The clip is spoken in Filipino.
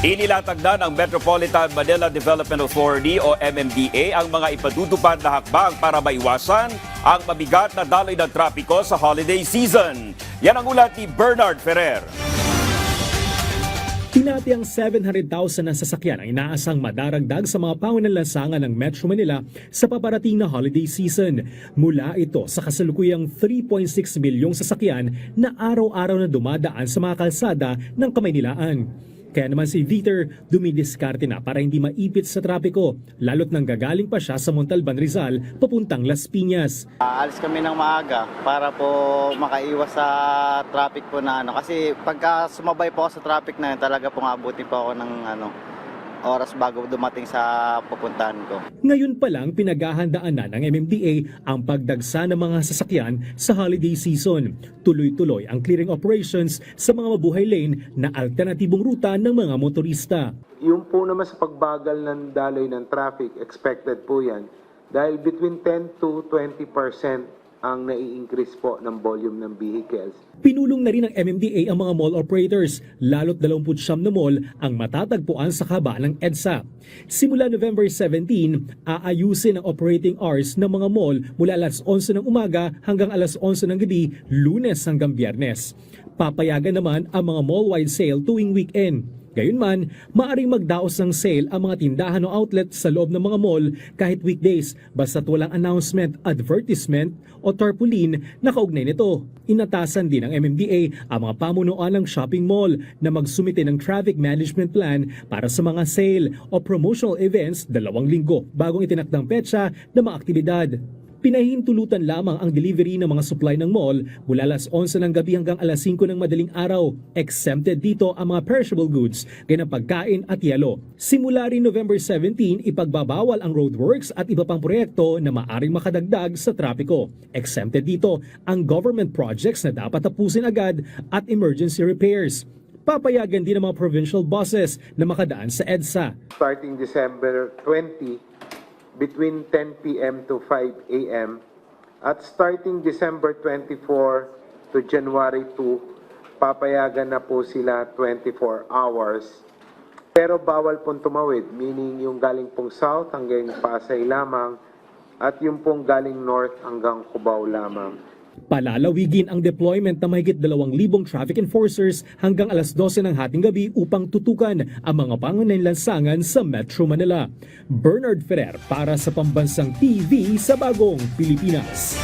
Inilatag na ng Metropolitan Manila Development Authority o MMDA ang mga ipadudupad na hakbang para maiwasan ang mabigat na daloy ng trapiko sa holiday season. Yan ang ulat ni Bernard Ferrer. Tinatayang 700,000 na sasakyan ang inaasang madaragdag sa mga pangunang lansangan ng Metro Manila sa paparating na holiday season. Mula ito sa kasalukuyang 3.6 milyong sasakyan na araw-araw na dumadaan sa mga kalsada ng Kamaynilaan. Kaya naman si Dieter dumidiskarte na para hindi maipit sa trapiko, lalo't nang gagaling pa siya sa Montalban, Rizal papuntang Las Piñas. Alis kami ng maaga para po makaiwas sa traffic po na kasi pagka sumabay po ako sa traffic na yun, talaga po abutin po ako ng oras bago dumating sa pupuntahan ko. Ngayon pa lang pinaghahandaan na ng MMDA ang pagdagsa ng mga sasakyan sa holiday season. Tuloy-tuloy ang clearing operations sa mga mabuhay lane na alternatibong ruta ng mga motorista. Yung po naman sa pagbagal ng daloy ng traffic, expected po yan. Dahil between 10 to 20% ang nai-increase po ng volume ng vehicles. Pinulong na rin ng MMDA ang mga mall operators, lalo't 29 na mall ang matatagpuan sa kaba ng EDSA. Simula November 17, aayusin ang operating hours ng mga mall mula alas 11 ng umaga hanggang alas 11 ng gabi, Lunes hanggang Biyernes. Papayagan naman ang mga mall-wide sale tuwing weekend. Gayunman, maaaring magdaos ng sale ang mga tindahan o outlet sa loob ng mga mall kahit weekdays basta't walang announcement, advertisement o tarpaulin na kaugnay nito. Inatasan din ng MMDA ang mga pamunuan ng shopping mall na magsumite ng traffic management plan para sa mga sale o promotional events 2 linggo bagong itinakdang petsa ng mga aktibidad. Pinahintulutan lamang ang delivery ng mga supply ng mall mula alas 11 ng gabi hanggang alas 5 ng madaling araw. Exempted dito ang mga perishable goods, gaya ng pagkain at yelo. Simula rin November 17, ipagbabawal ang roadworks at iba pang proyekto na maaring makadagdag sa trapiko. Exempted dito ang government projects na dapat tapusin agad at emergency repairs. Papayagan din ang mga provincial buses na makadaan sa EDSA. Starting December 20, between 10 p.m. to 5 a.m. at starting December 24 to January 2, papayagan na po sila 24 hours. Pero bawal pong tumawid, meaning yung galing pong south hanggang Pasay lamang at yung pong galing north hanggang Cubao lamang. Palalawigin ang deployment ng mahigit 2,000 traffic enforcers hanggang alas 12 ng hating gabi upang tutukan ang mga pangunahing lansangan sa Metro Manila. Bernard Ferrer para sa Pambansang TV sa Bagong Pilipinas.